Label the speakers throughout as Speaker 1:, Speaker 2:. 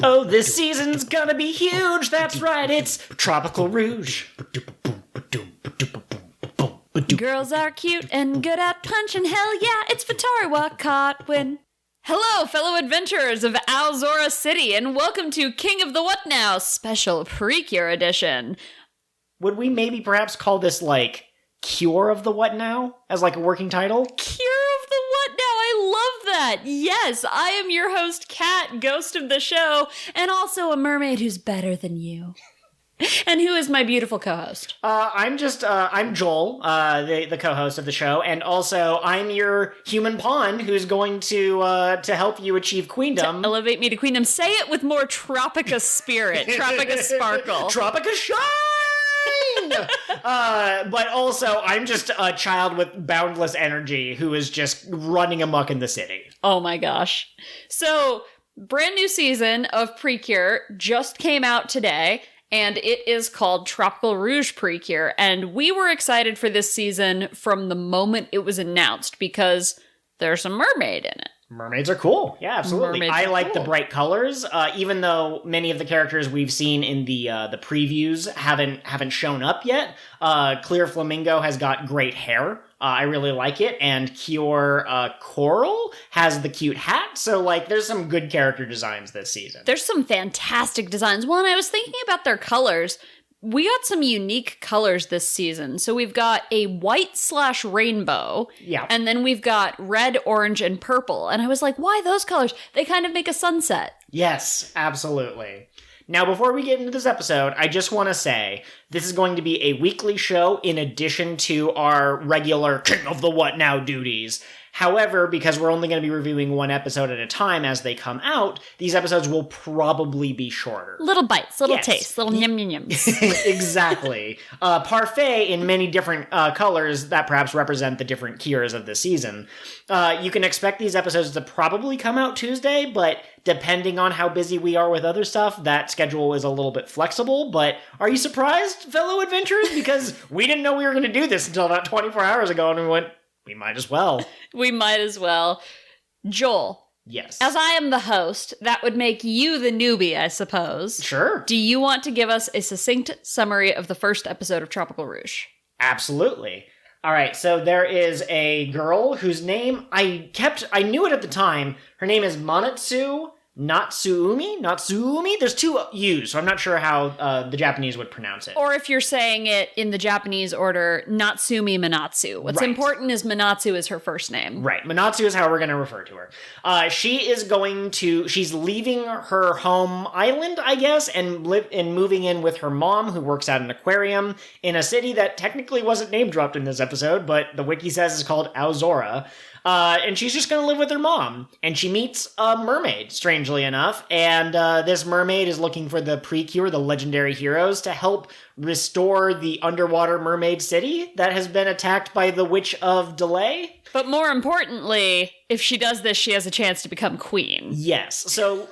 Speaker 1: Oh, this season's gonna be huge. That's right, it's Tropical Rouge.
Speaker 2: Girls are cute and good at punching. Hell yeah, it's Vitariwa KotWN. Hello, fellow adventurers of Alzora City, and welcome to King of the What Now Special PreCure Edition.
Speaker 1: Would we maybe perhaps call this, like, Cure of the What Now? As, like, a working title?
Speaker 2: Cure of the What Now? I love that! Yes, I am your host, Kat, ghost of the show, and also a mermaid who's better than you. And who is my beautiful co-host?
Speaker 1: I'm Joel, the co-host of the show, and also I'm your human pawn who's going to help you achieve queendom.
Speaker 2: To elevate me to queendom. Say it with more Tropica spirit, Tropica sparkle.
Speaker 1: Tropica-Shine! But also, I'm just a child with boundless energy who is just running amok in the city.
Speaker 2: Oh my gosh. So, brand new season of PreCure just came out today. And it is called Tropical Rouge PreCure. And we were excited for this season from the moment it was announced because there's a mermaid in it.
Speaker 1: Mermaids are cool. Yeah, absolutely. I like the bright colors, even though many of the characters we've seen in the previews haven't shown up yet. Clear Flamingo has got great hair. I really like it. And Cure Coral has the cute hat. So, like, there's some good character designs this season.
Speaker 2: There's some fantastic designs. Well, and I was thinking about their colors. We got some unique colors this season. So we've got a white/rainbow.
Speaker 1: Yeah.
Speaker 2: And then we've got red, orange, and purple. And I was like, why those colors? They kind of make a sunset.
Speaker 1: Yes, absolutely. Now, before we get into this episode, I just want to say this is going to be a weekly show in addition to our regular King of the What Now duties. However, because we're only going to be reviewing one episode at a time as they come out, these episodes will probably be shorter.
Speaker 2: Little bites, little tastes, little yum-yum-yums.
Speaker 1: Exactly. Parfait in many different colors that perhaps represent the different cures of the season. You can expect these episodes to probably come out Tuesday, but depending on how busy we are with other stuff, that schedule is a little bit flexible. But are you surprised, fellow adventurers? Because we didn't know we were going to do this until about 24 hours ago, and we went, we might as well.
Speaker 2: We might as well. Joel.
Speaker 1: Yes.
Speaker 2: As I am the host, that would make you the newbie, I suppose.
Speaker 1: Sure.
Speaker 2: Do you want to give us a succinct summary of the first episode of Tropical Rouge?
Speaker 1: Absolutely. All right, so there is a girl whose name I knew it at the time. Her name is Manatsu Natsuumi? There's two U's, so I'm not sure how the Japanese would pronounce it.
Speaker 2: Or if you're saying it in the Japanese order, Natsumi Manatsu. What's important is Manatsu is her first name.
Speaker 1: Right, Manatsu is how we're going to refer to her. She's leaving her home island, I guess, and moving in with her mom, who works at an aquarium in a city that technically wasn't name dropped in this episode, but the wiki says it's called Alzora. And she's just going to live with her mom. And she meets a mermaid, strangely enough. And this mermaid is looking for the PreCure, the legendary heroes, to help restore the underwater mermaid city that has been attacked by the Witch of Delay.
Speaker 2: But more importantly, if she does this, she has a chance to become queen.
Speaker 1: Yes. So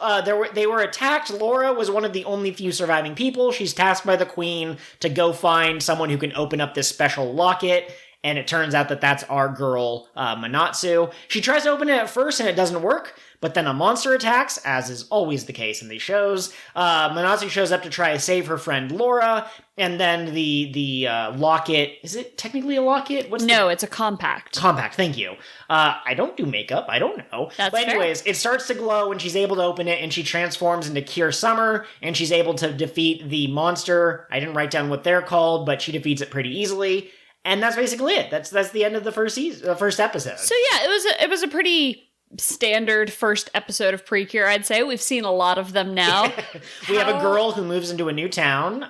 Speaker 1: they were attacked. Laura was one of the only few surviving people. She's tasked by the queen to go find someone who can open up this special locket. And it turns out that that's our girl, Manatsu. She tries to open it at first and it doesn't work, but then a monster attacks, as is always the case in these shows. Manatsu shows up to try to save her friend Laura, and then the locket... Is it technically a locket?
Speaker 2: It's a compact.
Speaker 1: Compact, thank you. I don't do makeup, I don't know.
Speaker 2: That's
Speaker 1: But anyways, it starts to glow and she's able to open it, and she transforms into Cure Summer, and she's able to defeat the monster. I didn't write down what they're called, but she defeats it pretty easily. And that's basically it. That's the end of the first episode.
Speaker 2: So yeah, it was a pretty standard first episode of PreCure, I'd say. We've seen a lot of them now.
Speaker 1: We have a girl who moves into a new town.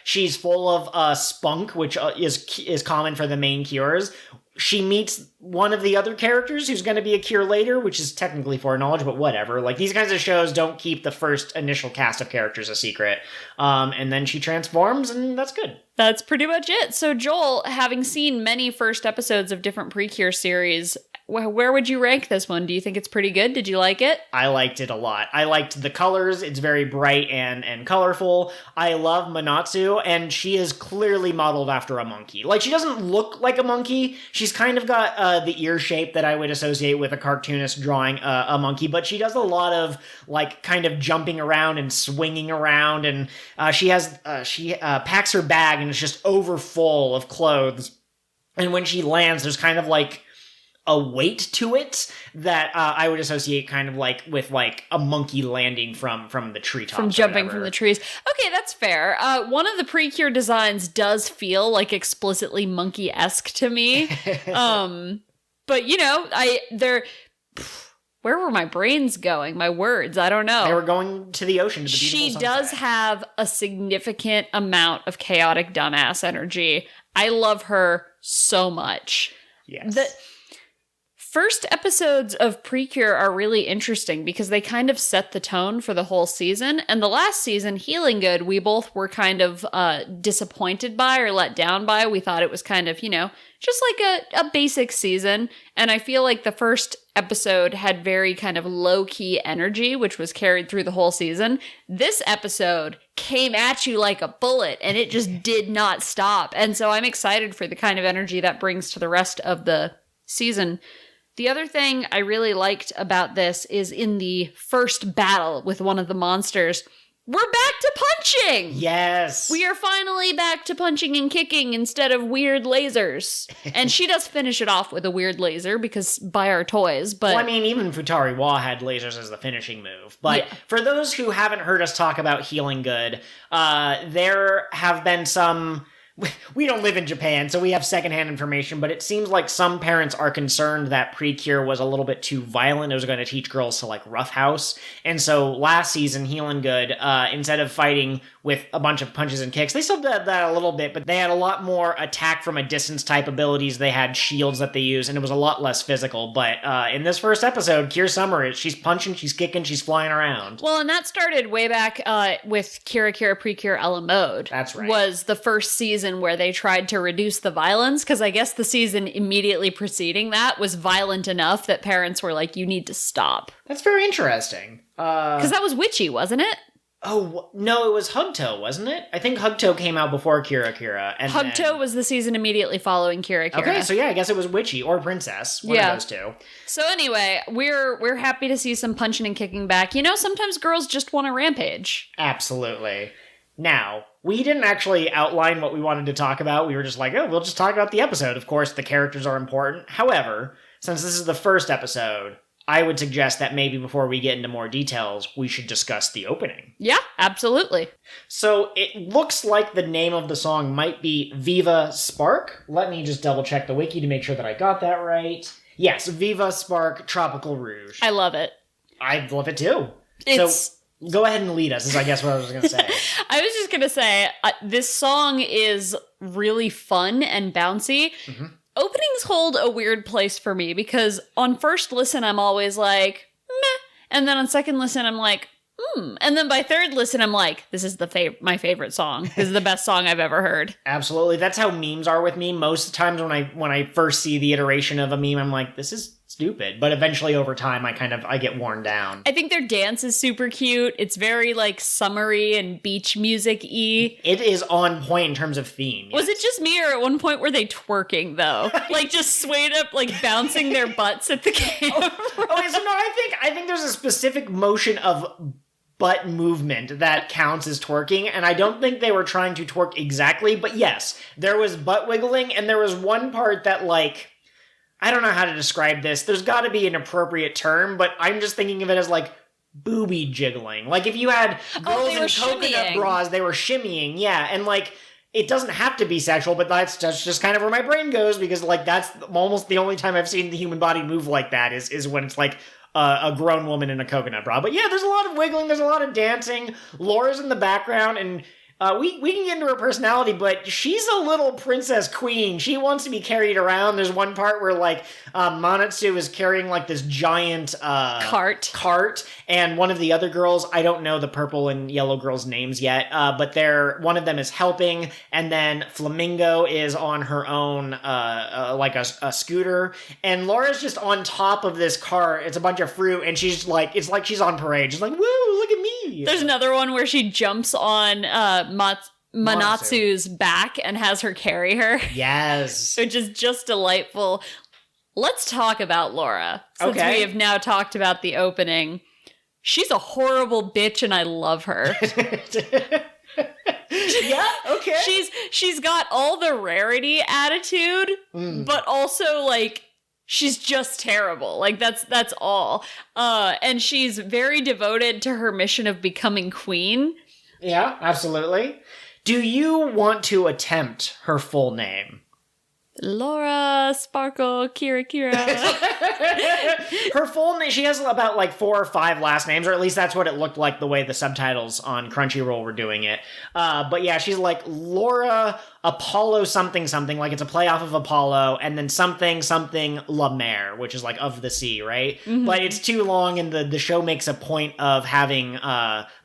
Speaker 1: She's full of spunk, which is common for the main cures. She meets one of the other characters who's going to be a cure later, which is technically foreknowledge, but whatever. Like, these kinds of shows don't keep the first initial cast of characters a secret. And then she transforms, and that's good.
Speaker 2: That's pretty much it. So, Joel, having seen many first episodes of different PreCure series, where would you rank this one? Do you think it's pretty good? Did you like it?
Speaker 1: I liked it a lot. I liked the colors. It's very bright and colorful. I love Manatsu, and she is clearly modeled after a monkey. Like, she doesn't look like a monkey. She's kind of got the ear shape that I would associate with a cartoonist drawing a monkey, but she does a lot of, like, kind of jumping around and swinging around, and she packs her bag and it's just over full of clothes. And when she lands, there's kind of like a weight to it that I would associate kind of like with like a monkey landing from the treetops.
Speaker 2: From jumping from the trees. Okay, that's fair. One of the PreCure designs does feel like explicitly monkey-esque to me. But you know, where were my brains going? My words, I don't know.
Speaker 1: They were going to the ocean to the beautiful sunset.
Speaker 2: She does have a significant amount of chaotic dumbass energy. I love her so much.
Speaker 1: Yes.
Speaker 2: The first episodes of PreCure are really interesting because they kind of set the tone for the whole season. And the last season, Healing Good, we both were kind of disappointed by or let down by. We thought it was kind of, you know, just like a basic season. And I feel like the first episode had very kind of low-key energy, which was carried through the whole season. This episode came at you like a bullet, and it just did not stop. And so I'm excited for the kind of energy that brings to the rest of the season. The other thing I really liked about this is in the first battle with one of the monsters, we're back to punching!
Speaker 1: Yes!
Speaker 2: We are finally back to punching and kicking instead of weird lasers. And she does finish it off with a weird laser because by our toys, but...
Speaker 1: Well, I mean, even Futari Wa had lasers as the finishing move. But
Speaker 2: yeah.
Speaker 1: For those who haven't heard us talk about Healing Good, there have been some... We don't live in Japan, so we have secondhand information, but it seems like some parents are concerned that PreCure was a little bit too violent. It was going to teach girls to, like, roughhouse. And so last season, Healing Good, instead of fighting with a bunch of punches and kicks, they still did that a little bit, but they had a lot more attack from a distance type abilities. They had shields that they used, and it was a lot less physical. But in this first episode, Kier Summer, she's punching, she's kicking, she's flying around.
Speaker 2: Well, and that started way back with Kira PreCure Ella Mode.
Speaker 1: That's right.
Speaker 2: Was the first season where they tried to reduce the violence, because I guess the season immediately preceding that was violent enough that parents were like, you need to stop.
Speaker 1: That's very interesting.
Speaker 2: Because that was witchy, wasn't it?
Speaker 1: Oh, no, it was Hugto, wasn't it? I think Hugto came out before Kira. And
Speaker 2: Hugto was the season immediately following Kira.
Speaker 1: Okay, so yeah, I guess it was Witchy or Princess. One of those two.
Speaker 2: So anyway, we're happy to see some punching and kicking back. You know, sometimes girls just want to rampage.
Speaker 1: Absolutely. Now, we didn't actually outline what we wanted to talk about. We were just like, oh, we'll just talk about the episode. Of course, the characters are important. However, since this is the first episode, I would suggest that maybe before we get into more details, we should discuss the opening.
Speaker 2: Yeah, absolutely.
Speaker 1: So it looks like the name of the song might be Viva Spark. Let me just double check the wiki to make sure that I got that right. Yes, Viva Spark Tropical Rouge.
Speaker 2: I love it.
Speaker 1: I love it too.
Speaker 2: It's...
Speaker 1: So go ahead and lead us, is I guess what I was going to say.
Speaker 2: I was just going to say, this song is really fun and bouncy. Mm-hmm. Openings hold a weird place for me because on first listen, I'm always like, meh. And then on second listen, I'm like, And then by third listen, I'm like, this is my favorite song. This is the best song I've ever heard.
Speaker 1: Absolutely. That's how memes are with me. Most of the times when I first see the iteration of a meme, I'm like, this is stupid. But eventually over time, I get worn down.
Speaker 2: I think their dance is super cute. It's very like summery and beach music-y.
Speaker 1: It is on point in terms of theme. Yes.
Speaker 2: Was it just me, or at one point were they twerking though? Like just swayed up, like bouncing their butts at the camera?
Speaker 1: Okay, so no, I think there's a specific motion of butt movement that counts as twerking, and I don't think they were trying to twerk exactly, but yes, there was butt wiggling, and there was one part that, like, I don't know how to describe this. There's got to be an appropriate term, but I'm just thinking of it as, like, booby jiggling. Like, if you had girls in coconut bras, they were shimmying, yeah, and, like, it doesn't have to be sexual, but that's just kind of where my brain goes, because, like, that's almost the only time I've seen the human body move like that is when it's, like, a grown woman in a coconut bra. But yeah, there's a lot of wiggling, there's a lot of dancing. Laura's in the background, and we can get into her personality, but she's a little princess queen. She wants to be carried around. There's one part where, like, Manatsu is carrying, like, this giant cart, and one of the other girls, I don't know the purple and yellow girls' names yet, but one of them is helping, and then Flamingo is on her own, like a scooter, and Laura's just on top of this cart. It's a bunch of fruit, and she's like, it's like she's on parade. She's like, woo, look at me.
Speaker 2: There's another one where she jumps on Manatsu's back and has her carry her.
Speaker 1: Yes.
Speaker 2: Which is just delightful. Let's talk about Laura. Since we have now talked about the opening. She's a horrible bitch and I love her.
Speaker 1: Yeah, okay.
Speaker 2: She's got all the rarity attitude, but also, like, she's just terrible. Like, that's all. And she's very devoted to her mission of becoming queen.
Speaker 1: Yeah, absolutely. Do you want to attempt her full name?
Speaker 2: Laura Sparkle Kira.
Speaker 1: Her full name, she has about like 4 or 5 last names, or at least that's what it looked like the way the subtitles on Crunchyroll were doing it. But yeah, she's like Laura Apollo something, like it's a play off of Apollo, and then something La Mer, which is like of the sea, right? Mm-hmm. But it's too long, and the show makes a point of having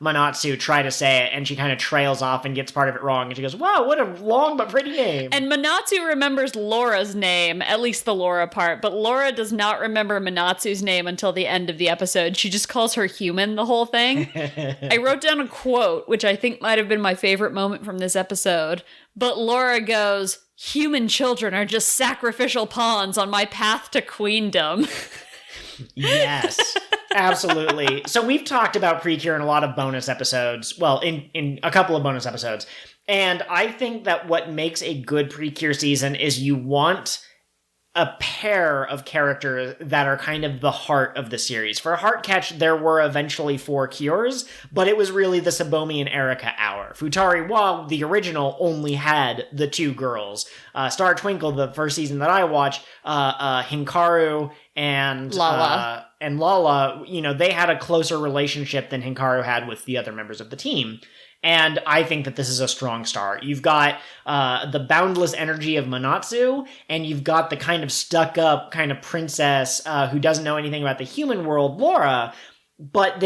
Speaker 1: Manatsu try to say it, and she kind of trails off and gets part of it wrong, and she goes, wow, what a long but pretty name.
Speaker 2: And Manatsu remembers Laura's name, at least the Laura part, but Laura does not remember Manatsu's name until the end of the episode. She just calls her human the whole thing. I wrote down a quote, which I think might have been my favorite moment from this episode, but Laura goes, human children are just sacrificial pawns on my path to queendom.
Speaker 1: Yes, absolutely. So we've talked about PreCure in a lot of bonus episodes. Well, in a couple of bonus episodes. And I think that what makes a good PreCure season is you want a pair of characters that are kind of the heart of the series. For Heartcatch, there were eventually 4 cures, but it was really the Sabomi and Erika hour. Futari Wa, the original, only had the 2 girls. Star Twinkle, the first season that I watched, Hikaru and Lala, you know, they had a closer relationship than Hikaru had with the other members of the team. And I think that this is a strong start. You've got the boundless energy of Manatsu, and you've got the kind of stuck-up kind of princess who doesn't know anything about the human world, Laura, but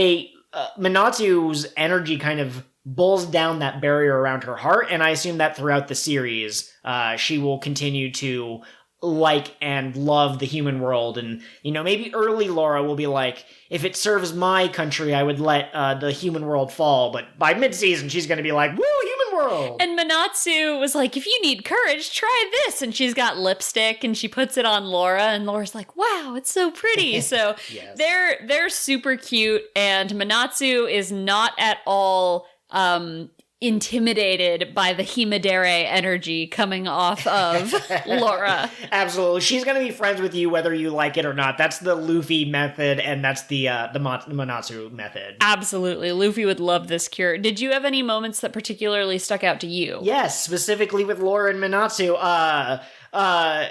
Speaker 1: Manatsu's energy kind of bulls down that barrier around her heart, and I assume that throughout the series, she will continue to like and love the human world. And, you know, maybe early Laura will be like, if it serves my country, I would let the human world fall. But by mid-season, she's going to be like, woo, human world!
Speaker 2: And Manatsu was like, if you need courage, try this. And she's got lipstick and she puts it on Laura. And Laura's like, wow, it's so pretty. So
Speaker 1: yes.
Speaker 2: They're super cute. And Manatsu is not at all intimidated by the Himadere energy coming off of Laura.
Speaker 1: Absolutely. She's going to be friends with you whether you like it or not. That's the Luffy method, and that's the Manatsu method.
Speaker 2: Absolutely. Luffy would love this cure. Did you have any moments that particularly stuck out to you?
Speaker 1: Yes, specifically with Laura and Manatsu. I'm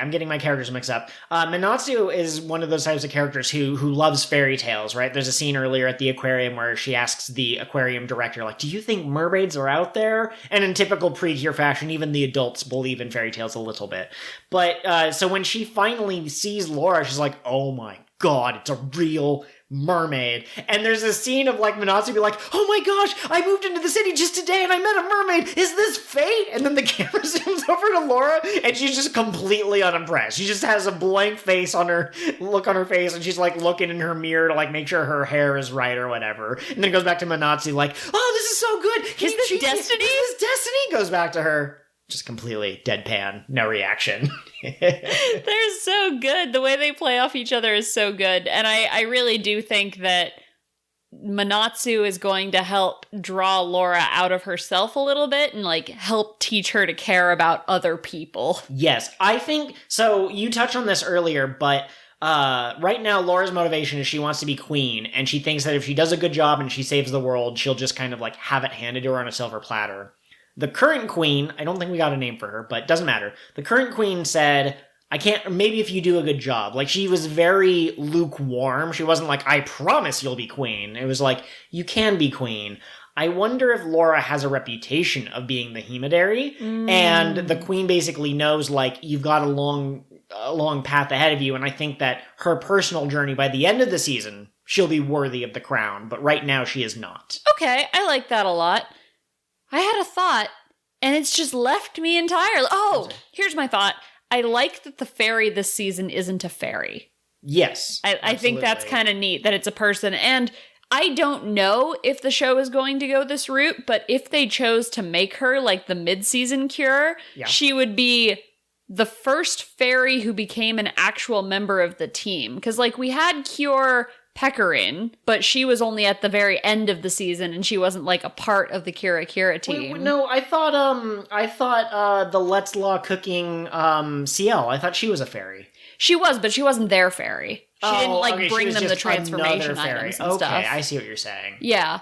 Speaker 1: getting my characters mixed up. Manatsu is one of those types of characters who loves fairy tales, right? There's a scene earlier at the aquarium where she asks the aquarium director, like, do you think mermaids are out there? And in typical PreCure fashion, even the adults believe in fairy tales a little bit. But, so when she finally sees Laura, she's like, oh my god, it's a real mermaid. And there's a scene of like Manatsu be like, oh my gosh, I moved into the city just today and I met a mermaid. Is this fate? And then the camera zooms over to Laura and she's just completely unimpressed. She just has a blank look on her face, and she's like looking in her mirror to like make sure her hair is right or whatever. And then it goes back to Manatsu like, oh, this is so good.
Speaker 2: Is this destiny?
Speaker 1: Is this destiny? Goes back to her. Just completely deadpan, no reaction.
Speaker 2: They're so good. The way they play off each other is so good. And I really do think that Manatsu is going to help draw Laura out of herself a little bit and like help teach her to care about other people.
Speaker 1: Yes, I think so. You touched on this earlier, but right now Laura's motivation is she wants to be queen, and she thinks that if she does a good job and she saves the world, she'll just kind of like have it handed to her on a silver platter. The current queen, I don't think we got a name for her, but it doesn't matter. The current queen said, maybe if you do a good job. Like, she was very lukewarm. She wasn't like, I promise you'll be queen. It was like, you can be queen. I wonder if Laura has a reputation of being the Hemidary, and the Queen basically knows, like, you've got a long path ahead of you, and I think that her personal journey by the end of the season, she'll be worthy of the crown, but right now she is not.
Speaker 2: Okay, I like that a lot. I had a thought, and it's just left me entirely. Oh, here's my thought. I like that the fairy this season isn't a fairy.
Speaker 1: Yes.
Speaker 2: I think that's kind of neat that it's a person. And I don't know if the show is going to go this route, but if they chose to make her like the mid-season Cure, she would be the first fairy who became an actual member of the team. Because, like, we had Cure Pecorin, but she was only at the very end of the season, and she wasn't, like, a part of the Kira Kira team.
Speaker 1: Wait, no, I thought the Let's Law cooking CL, I thought she was a fairy.
Speaker 2: She was, but she wasn't their fairy. She didn't, like, bring them the transformation
Speaker 1: fairy.
Speaker 2: items and stuff.
Speaker 1: Okay, I see what you're saying.
Speaker 2: Yeah.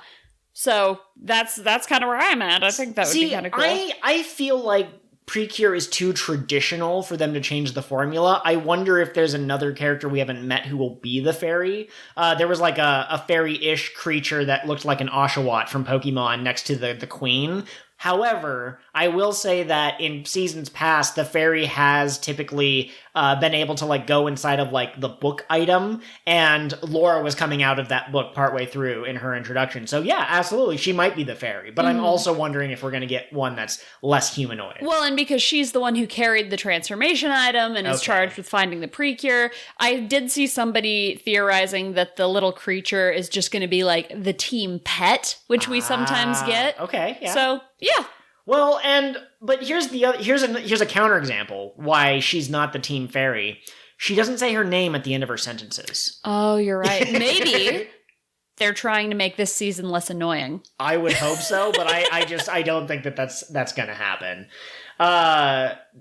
Speaker 2: So that's kind of where I'm at. I think that would be kind of cool.
Speaker 1: I feel like PreCure is too traditional for them to change the formula. I wonder if there's another character we haven't met who will be the fairy. There was like a fairy-ish creature that looked like an Oshawott from Pokemon next to the queen. However, I will say that in seasons past, the fairy has typically been able to, like, go inside of, like, the book item, and Laura was coming out of that book partway through in her introduction. So yeah, absolutely, she might be the fairy, but I'm also wondering if we're going to get one that's less humanoid.
Speaker 2: Well, and because she's the one who carried the transformation item and is charged with finding the PreCure, I did see somebody theorizing that the little creature is just going to be, like, the team pet, which we sometimes get.
Speaker 1: Okay, yeah.
Speaker 2: So, yeah.
Speaker 1: Well, but here's a counterexample why she's not the team fairy. She doesn't say her name at the end of her sentences.
Speaker 2: Oh, you're right. Maybe they're trying to make this season less annoying.
Speaker 1: I would hope so, but I don't think that's going to happen.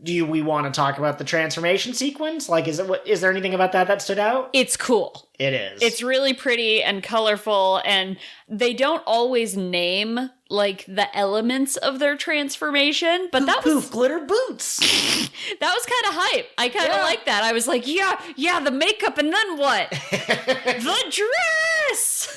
Speaker 1: Do we want to talk about the transformation sequence? Like, is there anything about that stood out?
Speaker 2: It's cool.
Speaker 1: It is.
Speaker 2: It's really pretty and colorful, and they don't always name, like, the elements of their transformation, but
Speaker 1: poof, glitter boots.
Speaker 2: That was kind of hype. I kind of like that. I was like, yeah, the makeup, and then what? The dress!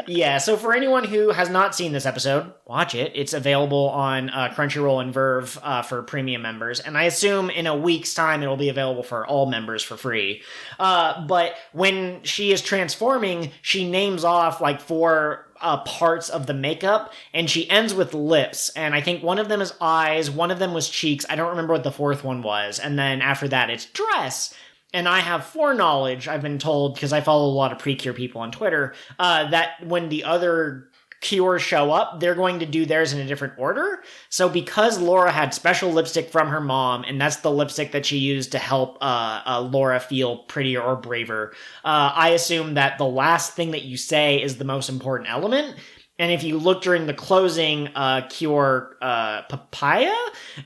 Speaker 1: Yeah, so for anyone who has not seen this episode, watch it. It's available on Crunchyroll and Verve for premium members, and I assume in a week's time it'll be available for all members for free. But when she is transforming, she names off, like, 4 parts of the makeup, and she ends with lips, and I think one of them is eyes, one of them was cheeks, I don't remember what the 4th one was, and then after that it's dress. And I have foreknowledge, I've been told, because I follow a lot of PreCure people on Twitter, that when the other Cures show up, they're going to do theirs in a different order. So because Laura had special lipstick from her mom, and that's the lipstick that she used to help Laura feel prettier or braver, I assume that the last thing that you say is the most important element. And if you look during the closing Cure Papaya,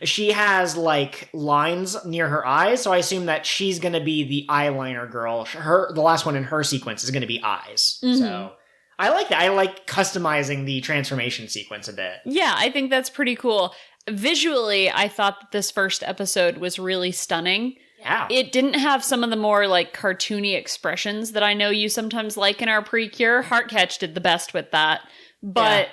Speaker 1: she has, like, lines near her eyes, so I assume that she's going to be the eyeliner girl. The last one in her sequence is going to be eyes. Mm-hmm. So I like that. I like customizing the transformation sequence a bit.
Speaker 2: Yeah, I think that's pretty cool. Visually, I thought that this first episode was really stunning.
Speaker 1: Yeah.
Speaker 2: It didn't have some of the more, like, cartoony expressions that I know you sometimes like in our PreCure. Heartcatch did the best with that. But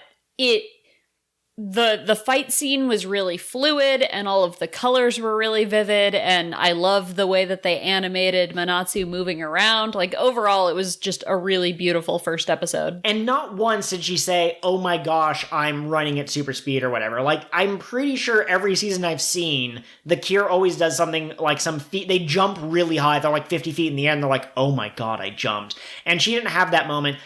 Speaker 2: the fight scene was really fluid, and all of the colors were really vivid, and I love the way that they animated Manatsu moving around. Like, overall, it was just a really beautiful first episode.
Speaker 1: And not once did she say, oh my gosh, I'm running at super speed or whatever. Like, I'm pretty sure every season I've seen, the Cure always does something like some feet. They jump really high. They're like 50 feet in the air, and they're like, oh my god, I jumped. And she didn't have that moment.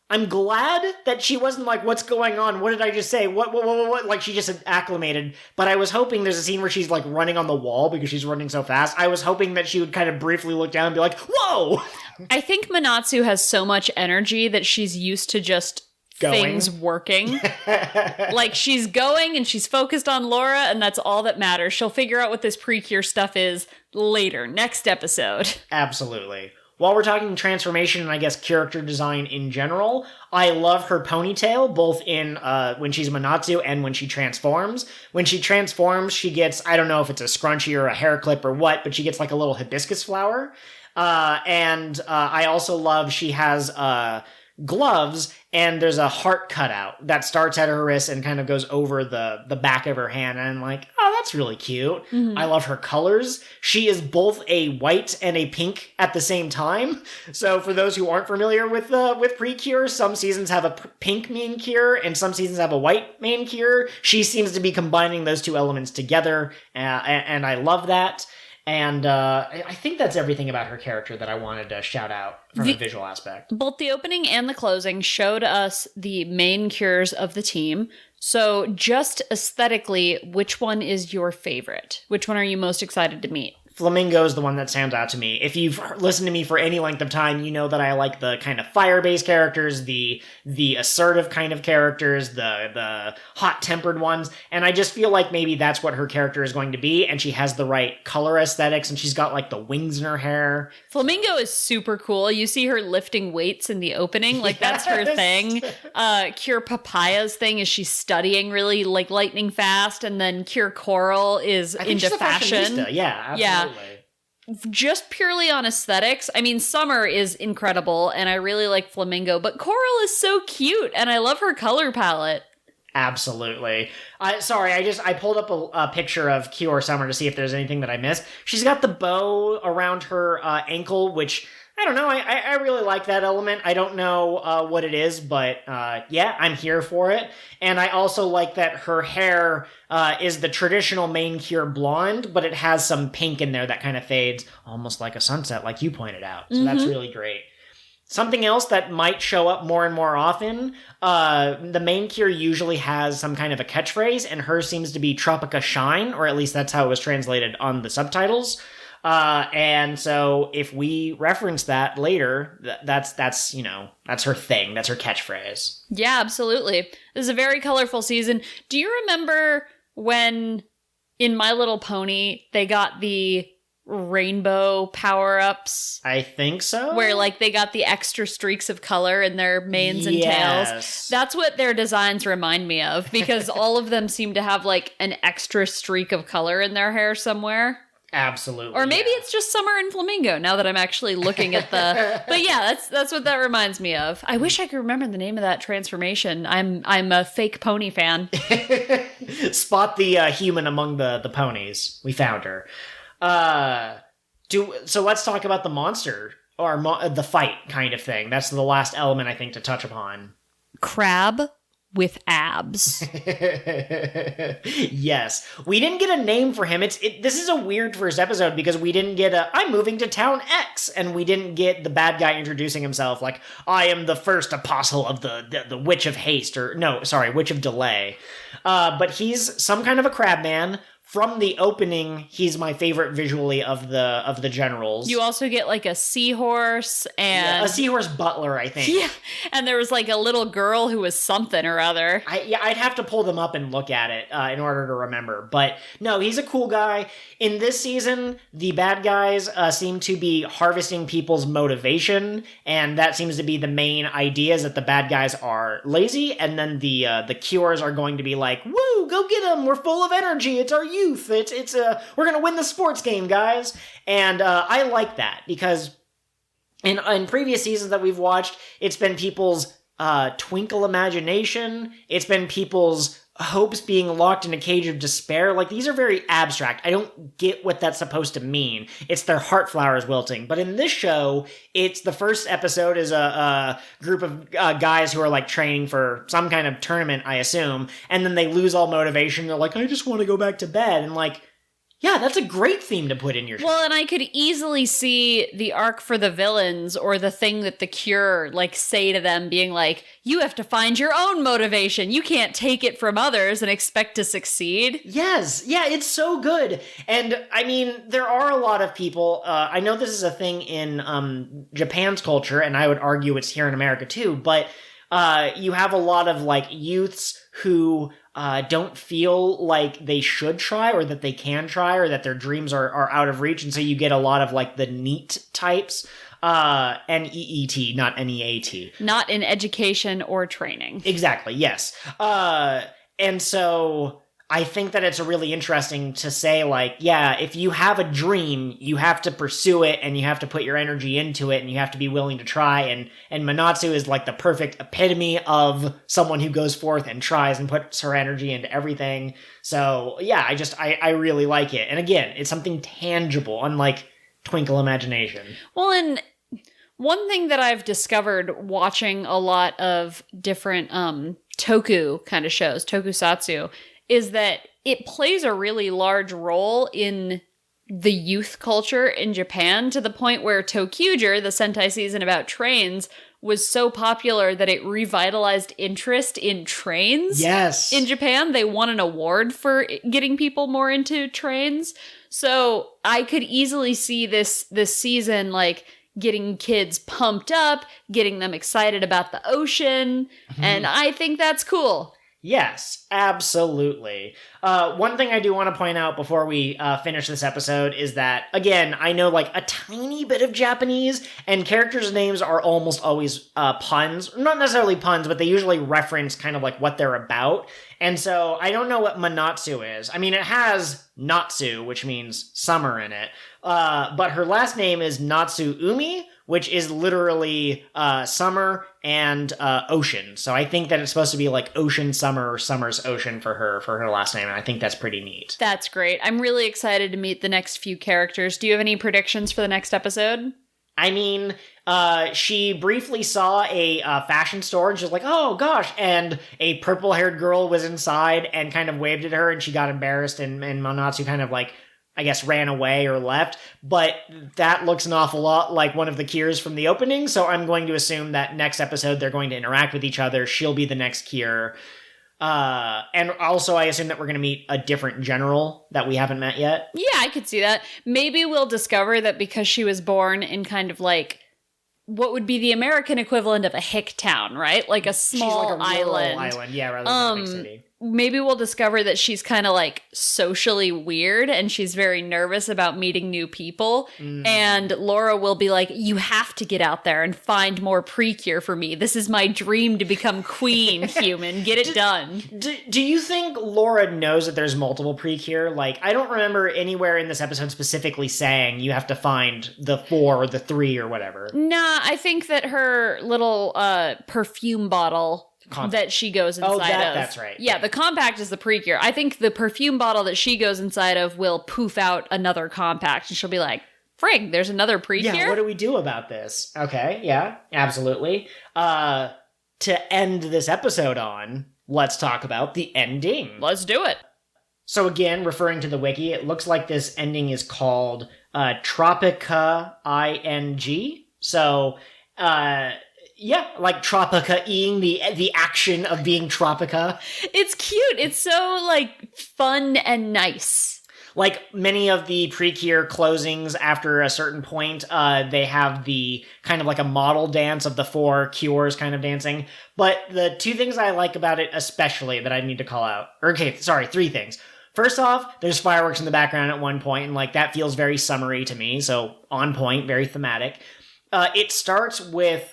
Speaker 1: I'm glad that she wasn't like, what's going on? What did I just say? What? Like, she just acclimated. But I was hoping there's a scene where she's, like, running on the wall because she's running so fast. I was hoping that she would kind of briefly look down and be like, whoa!
Speaker 2: I think Manatsu has so much energy that she's used to just things working. Like, she's going and she's focused on Laura, and that's all that matters. She'll figure out what this PreCure stuff is later, next episode.
Speaker 1: Absolutely. While we're talking transformation and I guess character design in general, I love her ponytail, both in when she's Manatsu and when she transforms. When she transforms, she gets, I don't know if it's a scrunchie or a hair clip or what, but she gets like a little hibiscus flower. And I also love she has gloves, and there's a heart cutout that starts at her wrist and kind of goes over the back of her hand. And I'm like, oh, that's really cute. I love her colors. She is both a white and a pink at the same time. So for those who aren't familiar with PreCure, some seasons have a pink main cure and some seasons have a white main cure. She seems to be combining those two elements together, and I love that. And I think that's everything about her character that I wanted to shout out from a visual aspect.
Speaker 2: Both the opening and the closing showed us the main cures of the team. So just aesthetically, which one is your favorite? Which one are you most excited to meet?
Speaker 1: Flamingo is the one that stands out to me. If you've listened to me for any length of time, you know that I like the kind of fire-based characters, the assertive kind of characters, the hot-tempered ones, and I just feel like maybe that's what her character is going to be, and she has the right color aesthetics, and she's got like the wings in her hair.
Speaker 2: Flamingo is super cool. You see her lifting weights in the opening, like that's her thing. Cure Papaya's thing is she's studying really like lightning fast, and then Cure Coral is into fashion.
Speaker 1: Yeah, absolutely.
Speaker 2: Just purely on aesthetics, I mean, Summer is incredible, and I really like Flamingo, but Coral is so cute, and I love her color palette.
Speaker 1: Absolutely. I pulled up a picture of Cure Summer to see if there's anything that I missed. She's got the bow around her ankle, which, I don't know, I really like that element. I don't know what it is, but yeah, I'm here for it. And I also like that her hair is the traditional main Cure blonde, but it has some pink in there that kind of fades, almost like a sunset, like you pointed out. So that's really great. Something else that might show up more and more often, the main Cure usually has some kind of a catchphrase, and hers seems to be Tropica-Shine, or at least that's how it was translated on the subtitles. And so if we reference that later, that's her thing. That's her catchphrase.
Speaker 2: Yeah, absolutely. This is a very colorful season. Do you remember when in My Little Pony, they got the rainbow power-ups?
Speaker 1: I think so.
Speaker 2: Where like they got the extra streaks of color in their manes and tails. That's what their designs remind me of, because all of them seem to have like an extra streak of color in their hair somewhere.
Speaker 1: Absolutely.
Speaker 2: Or maybe it's just Summer and Flamingo now that I'm actually looking at the... But yeah, that's what that reminds me of. I wish I could remember the name of that transformation. I'm a fake pony fan.
Speaker 1: Spot the human among the ponies. We found her. So let's talk about the monster, or the fight kind of thing. That's the last element, I think, to touch upon.
Speaker 2: Crab with abs.
Speaker 1: Yes. We didn't get a name for him. This is a weird first episode because we didn't get I'm moving to town X, and we didn't get the bad guy introducing himself like, I am the first apostle of the Witch of Haste, Witch of Delay. But he's some kind of a crab man. From the opening, he's my favorite visually of the generals.
Speaker 2: You also get like a seahorse and...
Speaker 1: a seahorse butler, I think.
Speaker 2: Yeah, and there was like a little girl who was something or other.
Speaker 1: I'd have to pull them up and look at it in order to remember. But no, he's a cool guy. In this season, the bad guys seem to be harvesting people's motivation, and that seems to be the main idea, is that the bad guys are lazy, and then the cures are going to be like, woo, go get them, we're full of energy, it's our youth, we're gonna win the sports game, guys. And I like that, because in previous seasons that we've watched, it's been people's twinkle imagination, it's been people's hopes being locked in a cage of despair. Like, these are very abstract. I don't get what that's supposed to mean. It's their heart flowers wilting. But in this show, it's the first episode is a group of guys who are like training for some kind of tournament, I assume, and then they lose all motivation. They're like, I just want to go back to bed. And like, yeah, that's a great theme to put in your show.
Speaker 2: Well, and I could easily see the arc for the villains, or the thing that the Cure like say to them, being like, you have to find your own motivation. You can't take it from others and expect to succeed.
Speaker 1: Yes. Yeah, it's so good. And I mean, there are a lot of people, I know this is a thing in Japan's culture, and I would argue it's here in America too, but you have a lot of like youths who don't feel like they should try, or that they can try, or that their dreams are out of reach. And so you get a lot of like the NEET types, N-E-E-T, not N-E-A-T.
Speaker 2: Not in education or training.
Speaker 1: Exactly, yes. And so I think that it's really interesting to say, like, yeah, if you have a dream, you have to pursue it and you have to put your energy into it and you have to be willing to try. And Manatsu is like the perfect epitome of someone who goes forth and tries and puts her energy into everything. So yeah, I really like it. And again, it's something tangible, unlike Twinkle Imagination.
Speaker 2: Well, and one thing that I've discovered watching a lot of different toku kind of shows, tokusatsu, is that it plays a really large role in the youth culture in Japan, to the point where Tokyuger, the Sentai season about trains, was so popular that it revitalized interest in trains.
Speaker 1: Yes.
Speaker 2: In Japan, they won an award for getting people more into trains. So I could easily see this season, like, getting kids pumped up, getting them excited about the ocean, and I think that's cool.
Speaker 1: Yes, absolutely. One thing I do want to point out before we finish this episode is that, again, I know like a tiny bit of Japanese, and characters' names are almost always puns. Not necessarily puns, but they usually reference kind of like what they're about. And so I don't know what Manatsu is. I mean, it has Natsu, which means summer in it. But her last name is Natsu Umi, which is literally summer and ocean. So I think that it's supposed to be like ocean summer or summer's ocean for her last name, and I think that's pretty neat.
Speaker 2: That's great. I'm really excited to meet the next few characters. Do you have any predictions for the next episode?
Speaker 1: I mean, she briefly saw a fashion store, and she was like, oh gosh, and a purple-haired girl was inside and kind of waved at her, and she got embarrassed, and Manatsu kind of like, I guess, ran away or left, but that looks an awful lot like one of the Kiers from the opening, so I'm going to assume that next episode they're going to interact with each other. She'll be the next Kier. And also I assume that we're going to meet a different general that we haven't met yet.
Speaker 2: Yeah, I could see that. Maybe we'll discover that because she was born in kind of like what would be the American equivalent of a hick town, right? Like a small
Speaker 1: She's like a
Speaker 2: island.
Speaker 1: Island, yeah, rather than a big city.
Speaker 2: Maybe we'll discover that she's kind of like socially weird and she's very nervous about meeting new people. And Laura will be like, you have to get out there and find more PreCure for me. This is my dream to become queen, human. Get it done.
Speaker 1: Do you think Laura knows that there's multiple PreCure? Like, I don't remember anywhere in this episode specifically saying you have to find the 4 or the 3 or whatever.
Speaker 2: Nah, I think that her little perfume bottle that she goes inside of.
Speaker 1: That's right.
Speaker 2: Yeah, the compact is the PreCure. I think the perfume bottle that she goes inside of will poof out another compact, and she'll be like, frig, there's another PreCure?
Speaker 1: Yeah, what do we do about this? Okay, yeah, absolutely. To end this episode on, let's talk about the ending.
Speaker 2: Let's do it.
Speaker 1: So again, referring to the wiki, it looks like this ending is called Tropica-Ing. So, yeah, like Tropica-ing, the action of being Tropica.
Speaker 2: It's cute. It's so, like, fun and nice.
Speaker 1: Like many of the PreCure closings after a certain point, they have the kind of like a model dance of the 4 cures kind of dancing. But the 2 things I like about it especially that I need to call out, 3 things. First off, there's fireworks in the background at one point, and like that feels very summery to me, so on point, very thematic. It starts with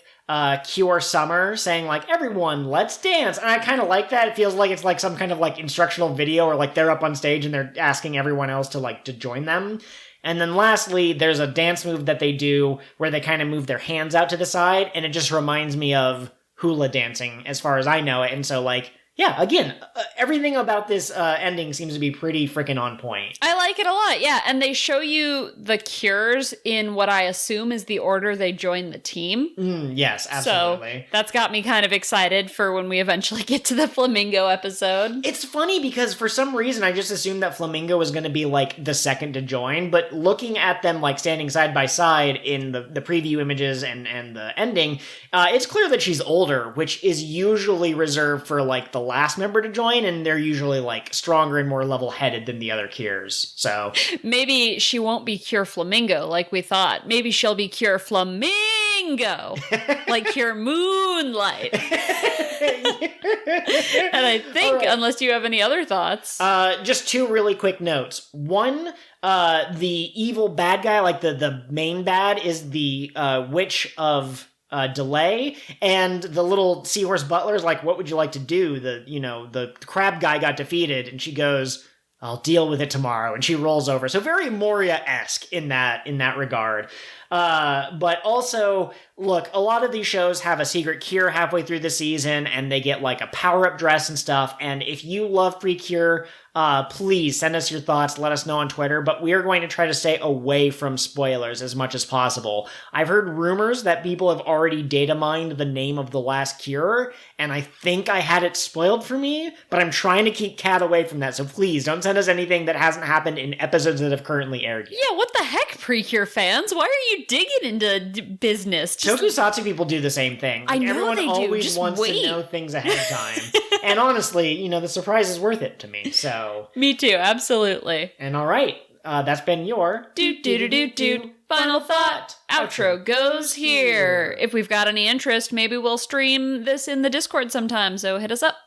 Speaker 1: Cure Summer saying like, everyone, let's dance. And I kind of like that. It feels like it's like some kind of like instructional video, or like they're up on stage and they're asking everyone else to join them. And then lastly, there's a dance move that they do where they kind of move their hands out to the side, and it just reminds me of hula dancing as far as I know it. And so like, yeah, again, everything about this ending seems to be pretty freaking on point.
Speaker 2: I like it a lot, yeah. And they show you the cures in what I assume is the order they join the team.
Speaker 1: Yes, absolutely.
Speaker 2: So that's got me kind of excited for when we eventually get to the Flamingo episode.
Speaker 1: It's funny because for some reason I just assumed that Flamingo was going to be like the second to join, but looking at them like standing side by side in the preview images and the ending, it's clear that she's older, which is usually reserved for like the last member to join, and they're usually like stronger and more level-headed than the other Cures. So
Speaker 2: maybe she won't be Cure Flamingo like we thought. Maybe she'll be Cure Flamingo, like Cure Moonlight. And I think, right, unless you have any other thoughts,
Speaker 1: just 2 really quick notes. One, the evil bad guy, like the main bad, is the witch of delay, and the little seahorse butler's like, what would you like to do? The crab guy got defeated, and she goes, I'll deal with it tomorrow, and she rolls over. So very Moria-esque in that regard. But also, look, a lot of these shows have a secret cure halfway through the season, and they get like a power-up dress and stuff. And if you love PreCure, please send us your thoughts, let us know on Twitter, but we are going to try to stay away from spoilers as much as possible. I've heard rumors that people have already data mined the name of the last cure, and I think I had it spoiled for me, but I'm trying to keep Kat away from that, so please don't send us anything that hasn't happened in episodes that have currently aired yet.
Speaker 2: Yeah, what the heck, PreCure fans? Why are you digging into business?
Speaker 1: Tokusatsu people do the same thing.
Speaker 2: I know
Speaker 1: everyone
Speaker 2: they do.
Speaker 1: always
Speaker 2: Just
Speaker 1: wants
Speaker 2: wait.
Speaker 1: to know things ahead of time. And honestly, the surprise is worth it to me, so...
Speaker 2: Me too, absolutely.
Speaker 1: And all right, that's been your...
Speaker 2: Final thought. Outro goes here. If we've got any interest, maybe we'll stream this in the Discord sometime, so hit us up.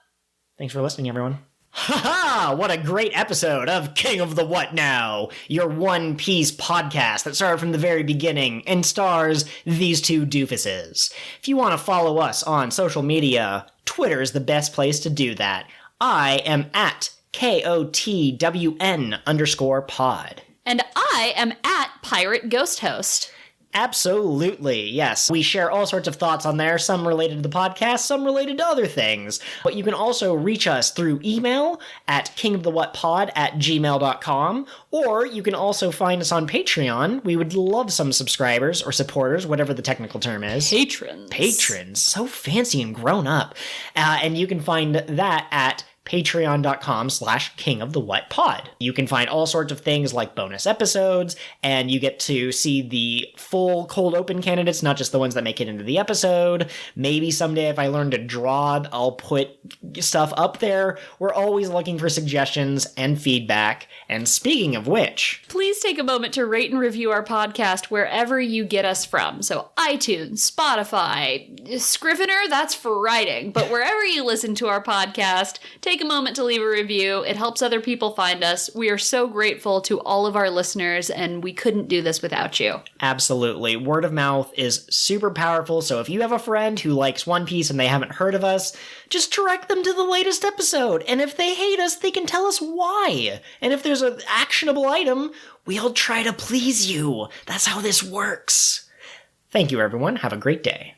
Speaker 1: Thanks for listening, everyone. Ha-ha! What a great episode of King of the What Now, your One Piece podcast that started from the very beginning and stars these two doofuses. If you want to follow us on social media, Twitter is the best place to do that. I am at KotWN_pod.
Speaker 2: And I am at Pirate Ghost Host.
Speaker 1: Absolutely, yes. We share all sorts of thoughts on there, some related to the podcast, some related to other things. But you can also reach us through email at KingOfTheWhatPod@gmail.com, or you can also find us on Patreon. We would love some subscribers or supporters, whatever the technical term is. Patrons. So fancy and grown up. And you can find that at patreon.com/KingOfTheWhatPod. You can find all sorts of things like bonus episodes, and you get to see the full cold open candidates, not just the ones that make it into the episode. Maybe someday if I learn to draw, I'll put stuff up there. We're always looking for suggestions and feedback. And speaking of which...
Speaker 2: please take a moment to rate and review our podcast wherever you get us from. So iTunes, Spotify, Scrivener, that's for writing. But wherever you listen to our podcast, take a moment to leave a review. It helps other people find us. We are so grateful to all of our listeners, and we couldn't do this without you.
Speaker 1: Absolutely. Word of mouth is super powerful, so if you have a friend who likes One Piece and they haven't heard of us, just direct them to the latest episode. And if they hate us, they can tell us why. And if there's an actionable item, we'll try to please you. That's how this works. Thank you, everyone. Have a great day.